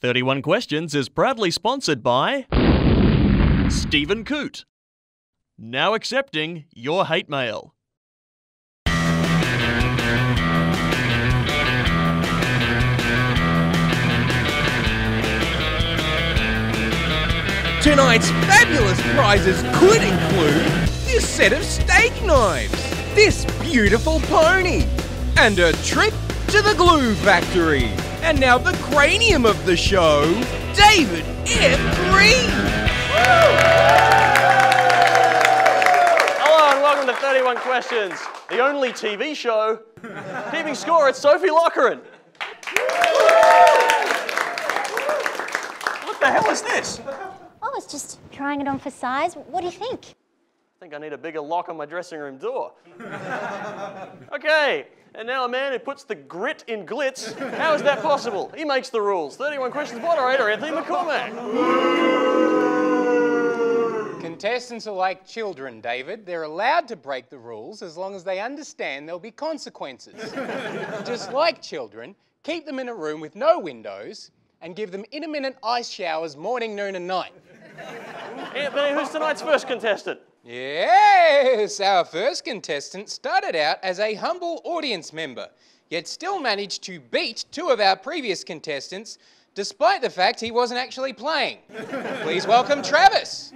31 Questions is proudly sponsored by Stephen Coote. Now accepting your hate mail. Tonight's fabulous prizes could include this set of steak knives, this beautiful pony, and a trip to the glue factory. And now the cranium of the show, David F. Green. Hello and welcome to 31 Questions, the only TV show keeping score at Sophie Loughran. What the hell is this? I was just trying it on for size. What do you think? I think I need a bigger lock on my dressing room door. Okay, and now a man who puts the grit in glitz. How is that possible? He makes the rules. 31 Questions moderator, Anthony McCormack. Contestants are like children, David. They're allowed to break the rules as long as they understand there'll be consequences. Just like children, keep them in a room with no windows and give them intermittent ice showers morning, noon and night. Anthony, who's tonight's first contestant? Yes, our first contestant started out as a humble audience member, yet still managed to beat two of our previous contestants, despite the fact he wasn't actually playing. Please welcome Travis.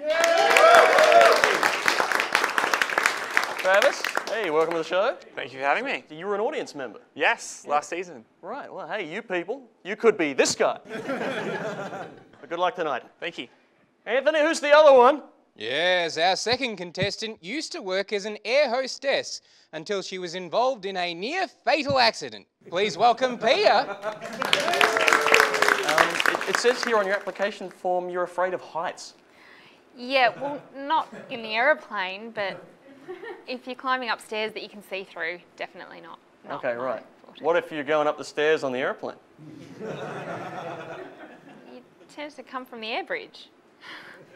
Travis, hey, welcome to the show. Thank you for having me. You were an audience member? Yes, last season. Right, well, hey, you people, you could be this guy. But good luck tonight. Thank you. Anthony, who's the other one? Yes, our second contestant used to work as an air hostess until she was involved in a near-fatal accident. Please welcome Pia. It says here on your application form you're afraid of heights. Yeah, well, not in the aeroplane, but if you're climbing upstairs that you can see through, definitely not. Okay, right. What if you're going up the stairs on the aeroplane? You tend to come from the air bridge.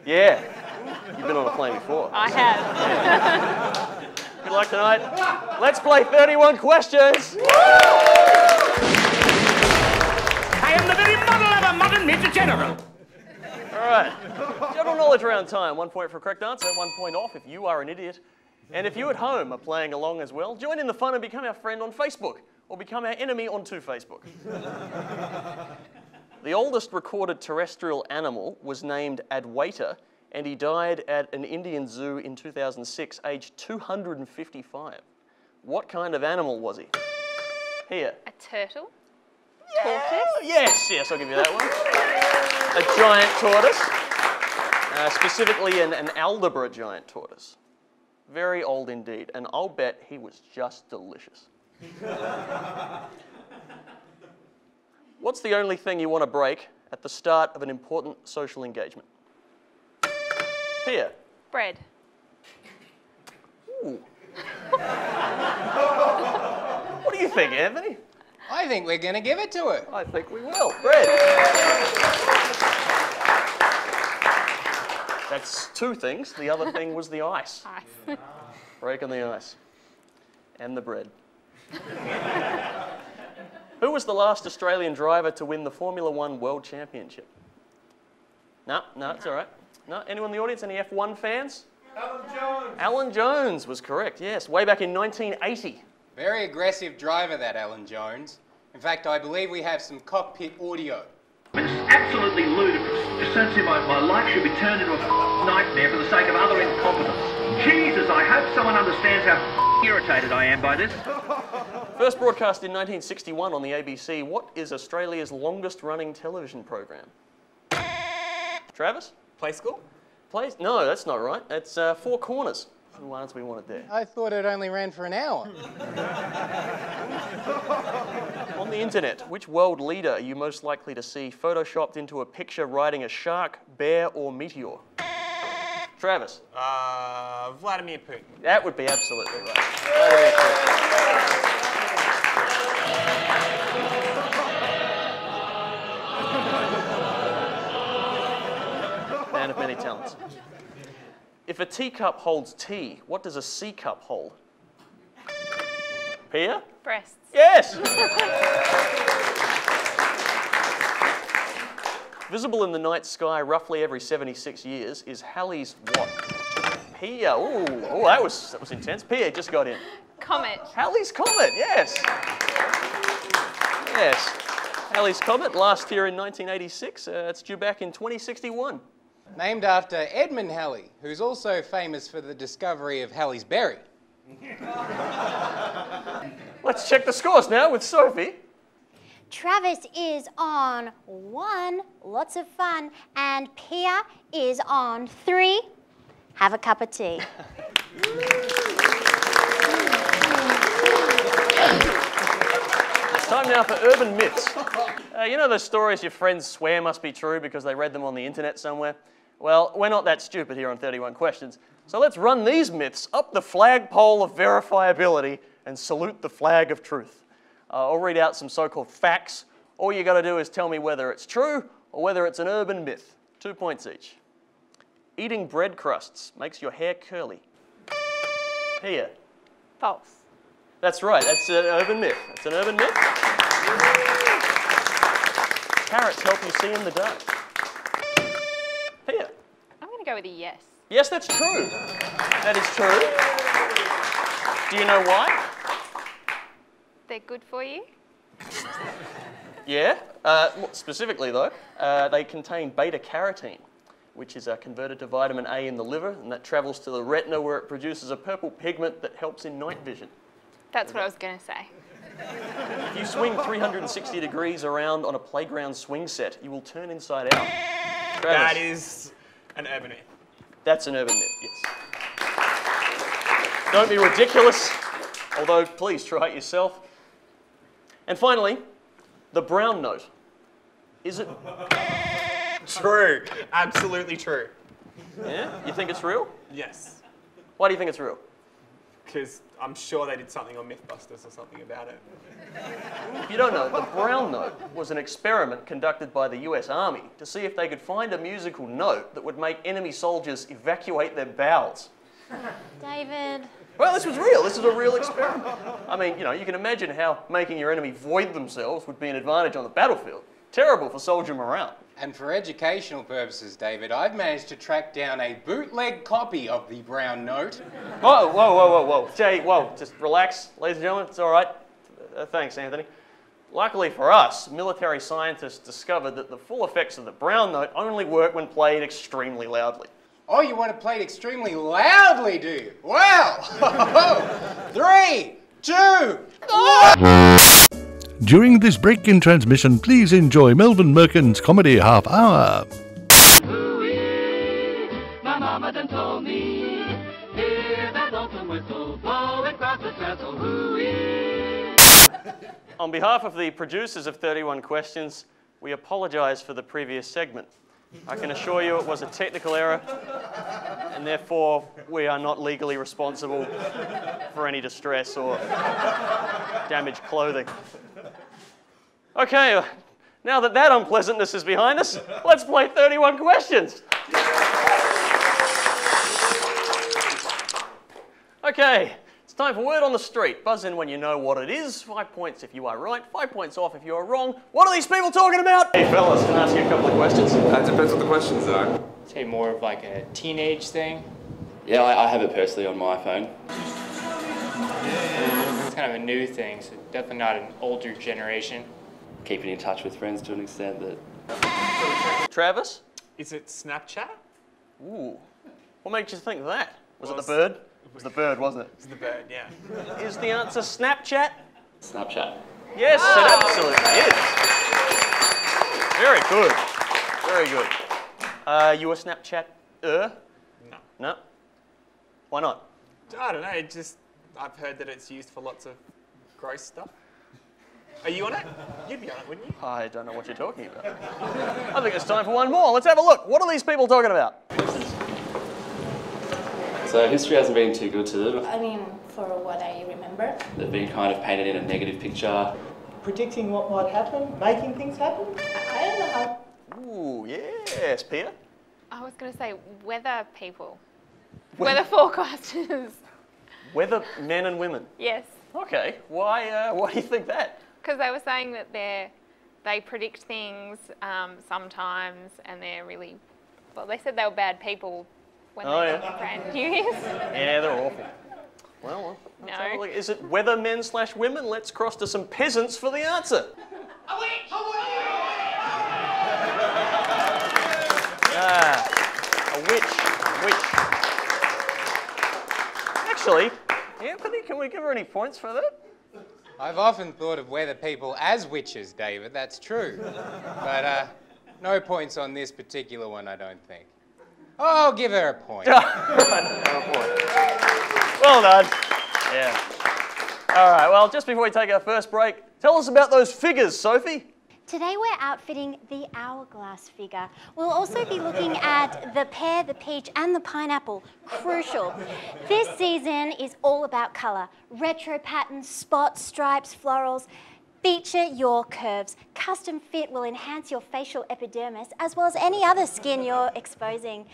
Yeah. You've been on a plane before. I have. Good luck tonight. Let's play 31 Questions. I am the very model of a modern Major General. All right. General knowledge round time. 1 point for a correct answer, 1 point off if you are an idiot. And if you at home are playing along as well, join in the fun and become our friend on Facebook, or become our enemy on Facebook. The oldest recorded terrestrial animal was named Adwaita, and he died at an Indian zoo in 2006, aged 255. What kind of animal was he? Here. A turtle? Yeah. Tortoise? Yes, I'll give you that one. A giant tortoise. Specifically an Aldabra giant tortoise. Very old indeed, and I'll bet he was just delicious. What's the only thing you want to break at the start of an important social engagement? Here. Bread. Ooh. What do you think, Anthony? I think we're going to give it to her. I think we will. Bread. That's two things. The other thing was the ice. Ice. Breaking the ice. And the bread. Who was the last Australian driver to win the Formula One World Championship? No, it's all right. No, anyone in the audience? Any F1 fans? Alan Jones. Alan Jones was correct, yes, way back in 1980. Very aggressive driver, that Alan Jones. In fact, I believe we have some cockpit audio. It's absolutely ludicrous. It seems as if my life should be turned into a nightmare for the sake of other incompetence. Jesus, I hope someone understands how irritated I am by this. First broadcast in 1961 on the ABC, what is Australia's longest running television program? Travis? Play school? No, that's not right. It's Four Corners. The ones we wanted there. I thought it only ran for an hour. On the internet, which world leader are you most likely to see photoshopped into a picture riding a shark, bear, or meteor? Travis? Vladimir Putin. That would be absolutely right. Vladimir Putin. Man of many talents. If a teacup holds tea, what does a C cup hold? Pia? Breasts. Yes! visible in the night sky roughly every 76 years, is Halley's what? Pia. Ooh, that was intense. Pia just got in. Comet. Halley's Comet, yes. Yes. Halley's Comet, last here in 1986. It's due back in 2061. Named after Edmund Halley, who's also famous for the discovery of Halley's Berry. Let's check the scores now with Sophie. Travis is on 1, lots of fun, and Pia is on 3. Have a cup of tea. It's time now for urban myths. You know those stories your friends swear must be true because they read them on the internet somewhere? Well, we're not that stupid here on 31 Questions. So let's run these myths up the flagpole of verifiability and salute the flag of truth. I'll read out some so-called facts. All you got to do is tell me whether it's true or whether it's an urban myth. 2 points each. Eating bread crusts makes your hair curly. Pia. False. That's right, that's an urban myth. It's an urban myth. Carrots help you see in the dark. Pia. I'm going to go with a yes. Yes, that's true. That is true. Do you know why? They're good for you? Yeah. Specifically, though, they contain beta-carotene, which is converted to vitamin A in the liver, and that travels to the retina where it produces a purple pigment that helps in night vision. That's what I was going to say. If you swing 360 degrees around on a playground swing set, you will turn inside out. Travis. That is an urban myth. That's an urban myth, yes. Don't be ridiculous, although please try it yourself. And finally, the brown note. Is it? True. Absolutely true. Yeah? You think it's real? Yes. Why do you think it's real? Because I'm sure they did something on Mythbusters or something about it. If you don't know, the brown note was an experiment conducted by the US Army to see if they could find a musical note that would make enemy soldiers evacuate their bowels. David. Well, this was real. This is a real experiment. I mean, you know, you can imagine how making your enemy void themselves would be an advantage on the battlefield. Terrible for soldier morale. And for educational purposes, David, I've managed to track down a bootleg copy of the brown note. Whoa. Jay, whoa, just relax, ladies and gentlemen, it's all right. Thanks, Anthony. Luckily for us, military scientists discovered that the full effects of the brown note only work when played extremely loudly. Oh, you want to play it extremely loudly, do you? Wow! 3, 2, 1! During this break in transmission, please enjoy Melvin Merkin's Comedy Half Hour. My mama done told me, hear that lonesome whistle blowing across the trestle, hoo-wee. On behalf of the producers of 31 Questions, we apologise for the previous segment. I can assure you it was a technical error, and therefore we are not legally responsible for any distress or damaged clothing. Okay, now that that unpleasantness is behind us, let's play 31 Questions. Okay, it's time for Word on the Street. Buzz in when you know what it is. 5 points if you are right, 5 points off if you are wrong. What are these people talking about? Hey fellas, can I ask you a couple of questions? It depends what the questions are. Say more of like a teenage thing. Yeah, I have it personally on my phone. It's kind of a new thing, so definitely not an older generation. Keeping in touch with friends to an extent that... Travis? Is it Snapchat? Ooh. What makes you think that? Was it the bird? It was the bird, wasn't it? It's the bird, yeah. Is the answer Snapchat? Snapchat. Yes, it absolutely is. Very good. Very good. You a Snapchat-er? No. No? Why not? I don't know, I've heard that it's used for lots of gross stuff. Are you on it? You'd be on it, wouldn't you? I don't know what you're talking about. I think it's time for one more. Let's have a look. What are these people talking about? So history hasn't been too good to them. I mean, for what I remember. They've been kind of painted in a negative picture. Predicting what might happen, making things happen. I don't know how. Ooh, yes, Pia? I was going to say weather people. Weather forecasters. Weather men and women? Yes. Okay, why do you think that? Because they were saying that they're They predict things sometimes, and they're really, well, they said they were bad people when they ran news. Yeah, they're awful. Well, let's have a look. Is it weathermen/women? Let's cross to some peasants for the answer. A witch. Actually, Anthony, can we give her any points for that? I've often thought of weather people as witches, David, that's true. But no points on this particular one, I don't think. Oh, I'll give her a point. Well done. Yeah. All right, well, just before we take our first break, tell us about those figures, Sophie. Today we're outfitting the hourglass figure. We'll also be looking at the pear, the peach and the pineapple. Crucial. This season is all about colour. Retro patterns, spots, stripes, florals. Feature your curves. Custom fit will enhance your facial epidermis as well as any other skin you're exposing.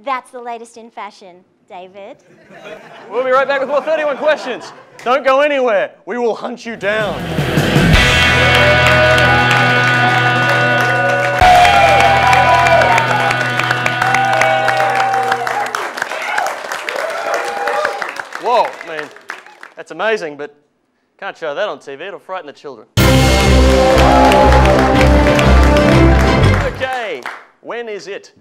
That's the latest in fashion. David? We'll be right back with more 31 questions. Don't go anywhere. We will hunt you down. Whoa, I mean, that's amazing, but can't show that on TV. It'll frighten the children. Okay, when is it?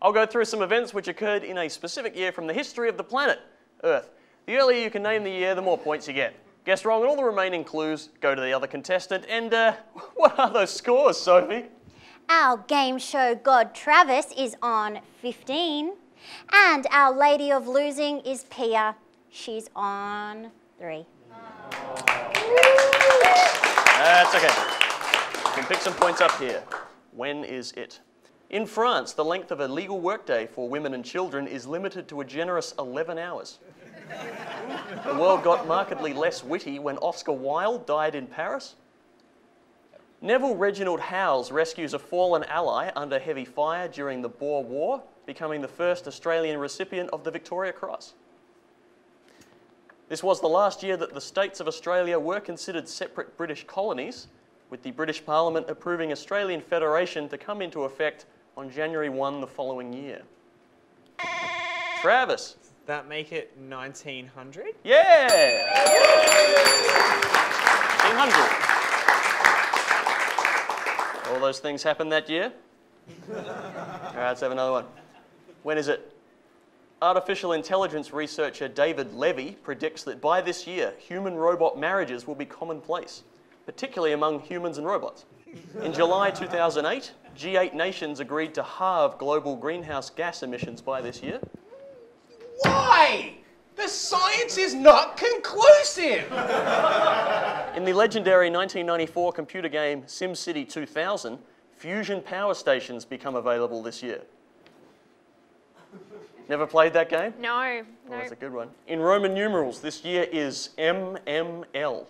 I'll go through some events which occurred in a specific year from the history of the planet, Earth. The earlier you can name the year, the more points you get. Guess wrong and all the remaining clues go to the other contestant. And what are those scores, Sophie? Our game show god Travis is on 15. And our lady of losing is Pia. She's on 3. That's okay. You can pick some points up here. When is it? In France, the length of a legal workday for women and children is limited to a generous 11 hours. The world got markedly less witty when Oscar Wilde died in Paris. Neville Reginald Howes rescues a fallen ally under heavy fire during the Boer War, becoming the first Australian recipient of the Victoria Cross. This was the last year that the states of Australia were considered separate British colonies, with the British Parliament approving Australian Federation to come into effect on January 1 the following year. Travis. Does that make it 1900? Yeah! 1900. All those things happened that year? All right, let's have another one. When is it? Artificial intelligence researcher David Levy predicts that by this year, human-robot marriages will be commonplace, particularly among humans and robots. In July 2008, G8 nations agreed to halve global greenhouse gas emissions by this year. Why? The science is not conclusive! In the legendary 1994 computer game SimCity 2000, fusion power stations become available this year. Never played that game? No. Oh, that's a good one. In Roman numerals, this year is MML.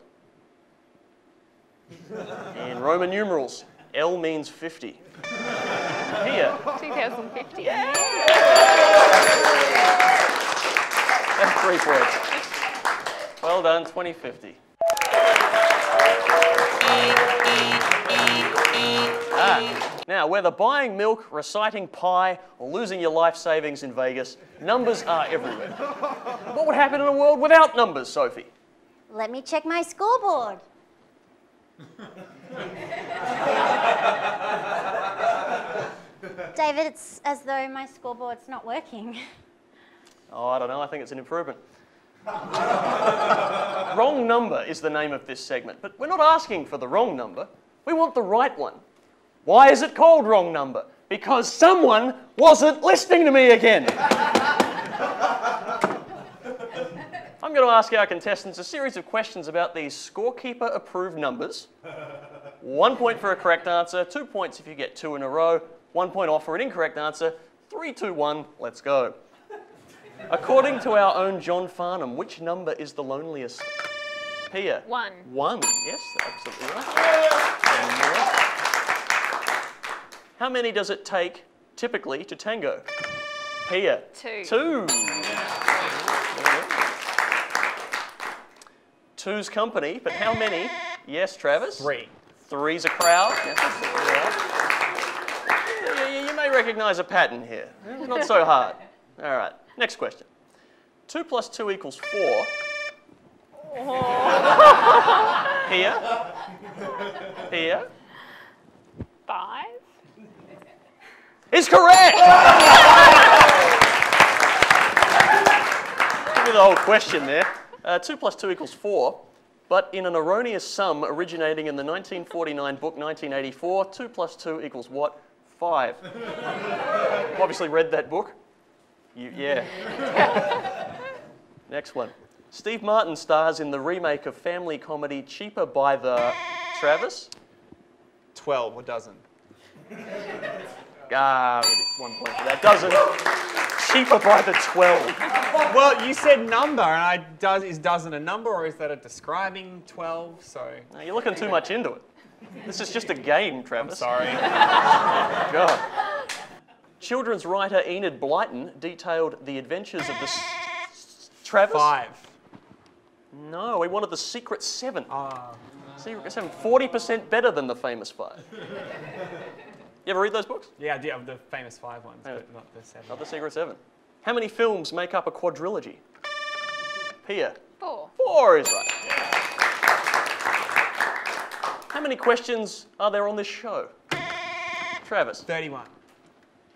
In Roman numerals, L means 50. Here. 2050. Yeah! That's 3 points. Well done, 2050. Now, whether buying milk, reciting pi, or losing your life savings in Vegas, numbers are everywhere. What would happen in a world without numbers, Sophie? Let me check my scoreboard. David, it's as though my scoreboard's not working. Oh, I don't know. I think it's an improvement. Wrong number is the name of this segment, but we're not asking for the wrong number. We want the right one. Why is it called wrong number? Because someone wasn't listening to me again. I'm going to ask our contestants a series of questions about these scorekeeper-approved numbers. 1 point for a correct answer, 2 points if you get 2 in a row, 1 point off for an incorrect answer. 3, 2, 1, let's go. According to our own John Farnham, which number is the loneliest? Pia? 1. 1, yes, absolutely right. How many does it take, typically, to tango? Pia? 2. 2. Two's company, but how many? Yes, Travis? 3. 3's a crowd. Yes, that's a crowd. You may recognise a pattern here. It's not so hard. All right, next question. 2 plus 2 equals 4. Here. Here. 5. Is correct! Give me the whole question there. 2 plus 2 equals 4, but in an erroneous sum originating in the 1949 book 1984, 2 plus 2 equals what? 5. You've obviously read that book. Yeah. Next one. Steve Martin stars in the remake of family comedy Cheaper by the... Travis? 12 or dozen. Ah, 1 point for that. Dozen. Cheaper by the 12. Well, you said number, and is dozen a number, or is that a describing 12? So No, you're looking too much into it. This is just a game, Travis. I'm sorry. God. Children's writer Enid Blyton detailed the adventures of the... Travis? 5. No, we wanted the Secret 7. Secret 7, 40% better than the famous 5. You ever read those books? Yeah, I did, of the famous 5 ones, but not the 7. Not the Secret 7. How many films make up a quadrilogy? Pia? 4. 4 is right. How many questions are there on this show? Travis? 31.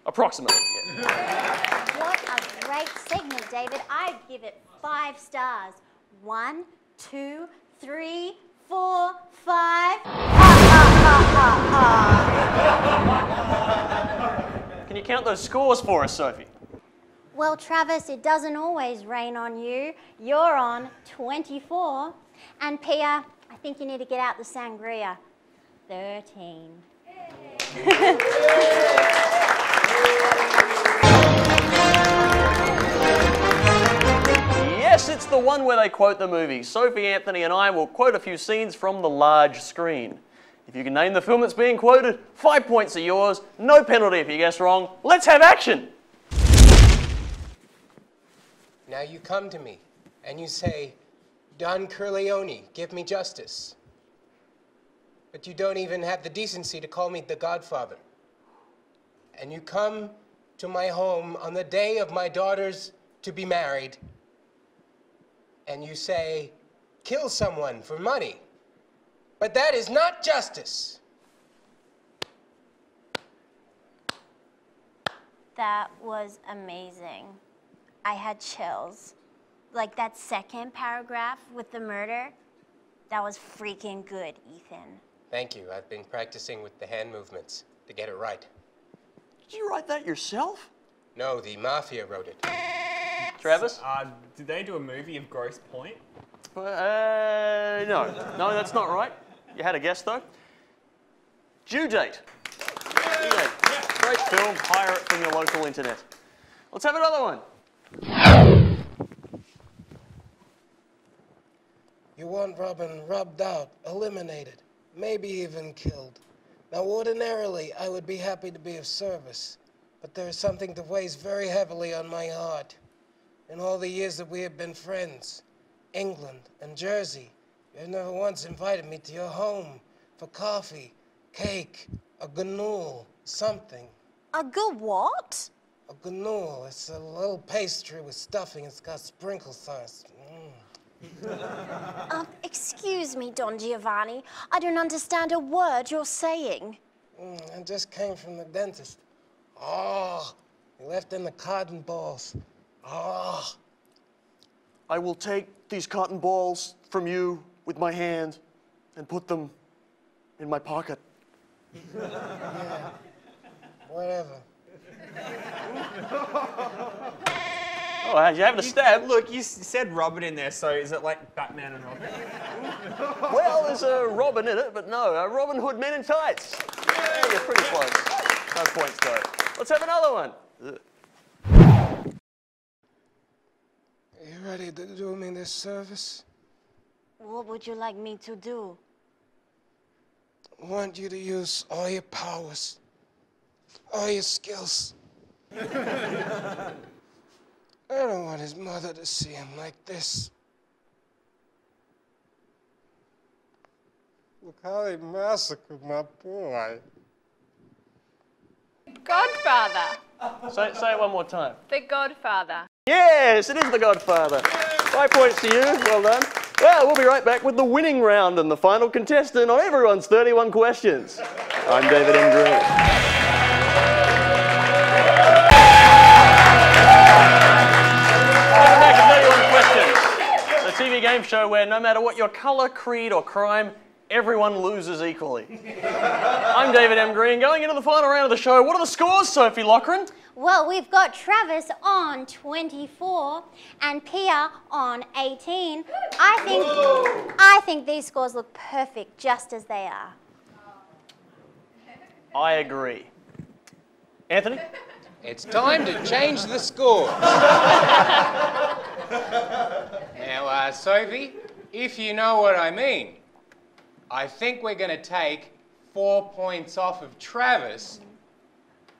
Approximately, yeah. What a great segment, David. I'd give it 5 stars. 1, 2, 3, 4, 5. Can you count those scores for us, Sophie? Well, Travis, it doesn't always rain on you. You're on 24. And Pia, I think you need to get out the sangria. 13. Yes, it's the one where they quote the movie. Sophie, Anthony and I will quote a few scenes from the large screen. If you can name the film that's being quoted, 5 points are yours. No penalty if you guess wrong. Let's have action. Now you come to me and you say, Don Corleone, give me justice. But you don't even have the decency to call me the Godfather. And you come to my home on the day of my daughter's to be married, and you say, kill someone for money. But that is not justice. That was amazing. I had chills. Like that second paragraph with the murder, that was freaking good, Ethan. Thank you. I've been practicing with the hand movements to get it right. Did you write that yourself? No, the mafia wrote it. Travis? Did they do a movie of Grosse Pointe? No. No, that's not right. You had a guess, though. Due date. Due date. Great film. Hire it from your local internet. Let's have another one. You want Robin rubbed out, eliminated, maybe even killed. Now, ordinarily, I would be happy to be of service, but there is something that weighs very heavily on my heart. In all the years that we have been friends, England and Jersey, you have never once invited me to your home for coffee, cake, a ganool, something. A good what? A ganool. It's a little pastry with stuffing. It's got sprinkle sauce. Excuse me, Don Giovanni. I don't understand a word you're saying. I just came from the dentist. Oh, he left in the cotton balls. Oh. I will take these cotton balls from you with my hand and put them in my pocket. Yeah, whatever. Oh, you having a stab? Look, you said Robin in there, so is it like Batman and Robin? Well, there's a Robin in it, but no, a Robin Hood Men in Tights. Yeah, you're pretty close. No points, though. Let's have another one. Are you ready to do me this service? What would you like me to do? I want you to use all your powers, all your skills. I don't want his mother to see him like this. Look how they massacred my boy. Godfather. Say it one more time. The Godfather. Yes, it is The Godfather. 5 points to you. Well done. Well, we'll be right back with the winning round and the final contestant on everyone's 31 questions. I'm David M. Green. Welcome back to 31 Questions, the TV game show where no matter what your colour, creed or crime, everyone loses equally. I'm David M. Green. Going into the final round of the show, what are the scores, Sophie Loughran? Well, we've got Travis on 24 and Pia on 18. I think these scores look perfect just as they are. I agree. Anthony? It's time to change the score. Now, Sophie, if you know what I mean, I think we're going to take 4 points off of Travis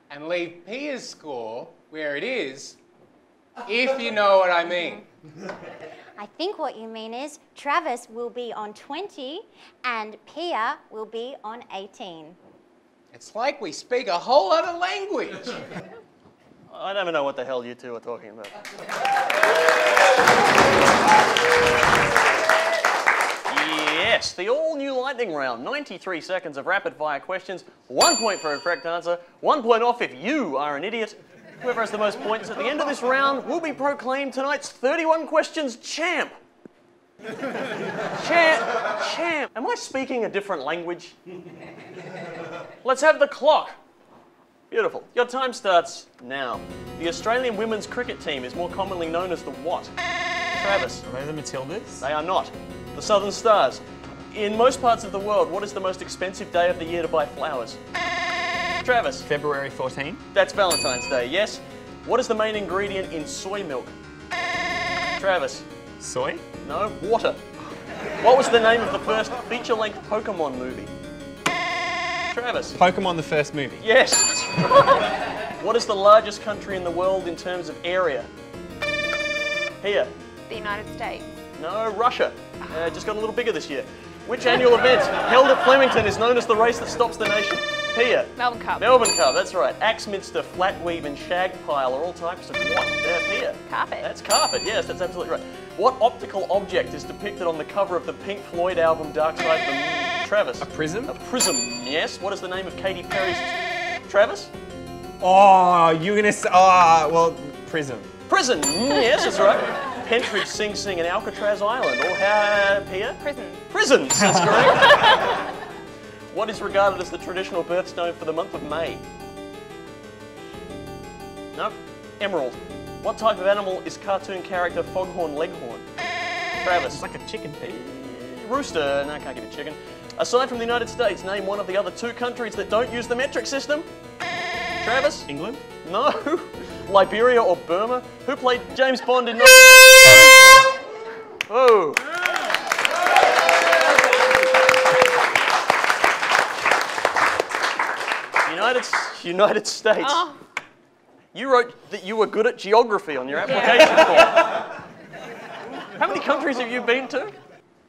and leave Pia's score where it is, if you know what I mean. I think what you mean is Travis will be on 20 and Pia will be on 18. It's like we speak a whole other language. I don't even know what the hell you two are talking about. Yes, the all-new lightning round. 93 seconds of rapid-fire questions. 1 point for a correct answer. 1 point off if you are an idiot. Whoever has the most points at the end of this round will be proclaimed tonight's 31 questions champ. Champ. Am I speaking a different language? Let's have the clock. Beautiful. Your time starts now. The Australian women's cricket team is more commonly known as the what? Travis. Are they the Matildas? They are not. The Southern Stars. In most parts of the world, what is the most expensive day of the year to buy flowers? Travis. February 14. That's Valentine's Day, yes. What is the main ingredient in soy milk? Travis. Soy? No, water. What was the name of the first feature-length Pokemon movie? Travis. Pokemon, the first movie. Yes. What is the largest country in the world in terms of area? Here. The United States. No, Russia. Just got a little bigger this year. Which annual event held at Flemington is known as the race that stops the nation? Here. Melbourne Cup. Melbourne Cup, that's right. Axminster, flatweave and shag pile are all types of what? Here. Carpet. That's carpet, yes, that's absolutely right. What optical object is depicted on the cover of the Pink Floyd album Dark Side of the Moon? Travis. A prism? A prism, yes. What is the name of Katy Perry's... Travis? Oh, you're going to say... Oh, well, prism. Prison, yes, that's right. Pentridge, Sing Sing and Alcatraz Island. Or how, Pia? Prison. Prisons, that's correct. What is regarded as the traditional birthstone for the month of May? No. Emerald. What type of animal is cartoon character Foghorn Leghorn? Travis. It's like a chicken pig. Rooster. No, I can't give you chicken. Aside from the United States, name one of the other 2 countries that don't use the metric system. Travis? England? No. Liberia or Burma? Who played James Bond in... Oh. United States. Oh. You wrote that you were good at geography on your application form. How many countries have you been to?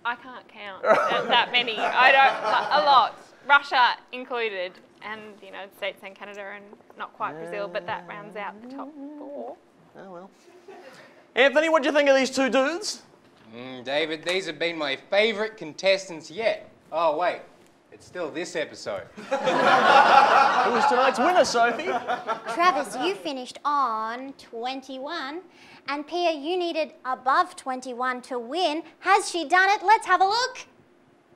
I can't count that many. I don't, a lot. Russia included, and the United States and Canada, and not quite Brazil, but that rounds out the top 4. Oh well. Anthony, what do you think of these 2 dudes? David, these have been my favourite contestants yet. Oh, wait. It's still this episode. Who's tonight's winner, Sophie? Travis, you finished on 21. And Pia, you needed above 21 to win. Has she done it? Let's have a look.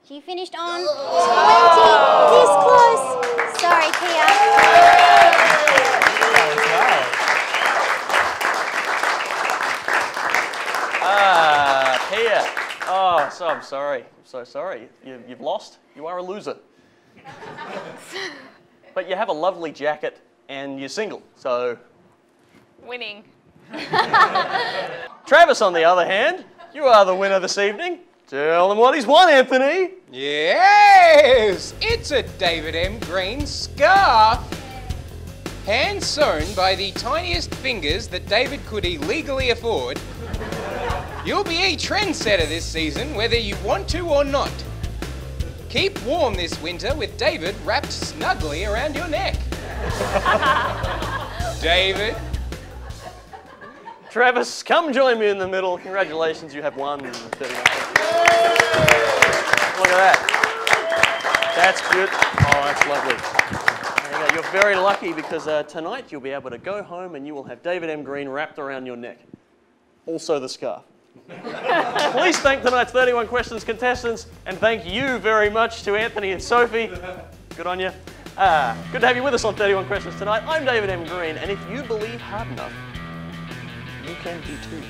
She finished on 20. This close. Sorry, Pia. Pia. Oh, so I'm sorry. I'm so sorry. You've lost. You are a loser. But you have a lovely jacket and you're single, so... Winning. Travis, on the other hand, you are the winner this evening. Tell them what he's won, Anthony. Yes! It's a David M. Green scarf. Hand sewn by the tiniest fingers that David could illegally afford. You'll be a trendsetter this season, whether you want to or not. Keep warm this winter with David wrapped snugly around your neck. David. Travis, come join me in the middle. Congratulations, you have won 31 questions. Look at that. That's good. Oh, that's lovely. There you go. You're very lucky because tonight you'll be able to go home and you will have David M. Green wrapped around your neck. Also the scarf. Please thank tonight's 31 Questions contestants, and thank you very much to Anthony and Sophie. Good on you. Good to have you with us on 31 Questions tonight. I'm David M. Green, and if you believe hard enough, you can be too.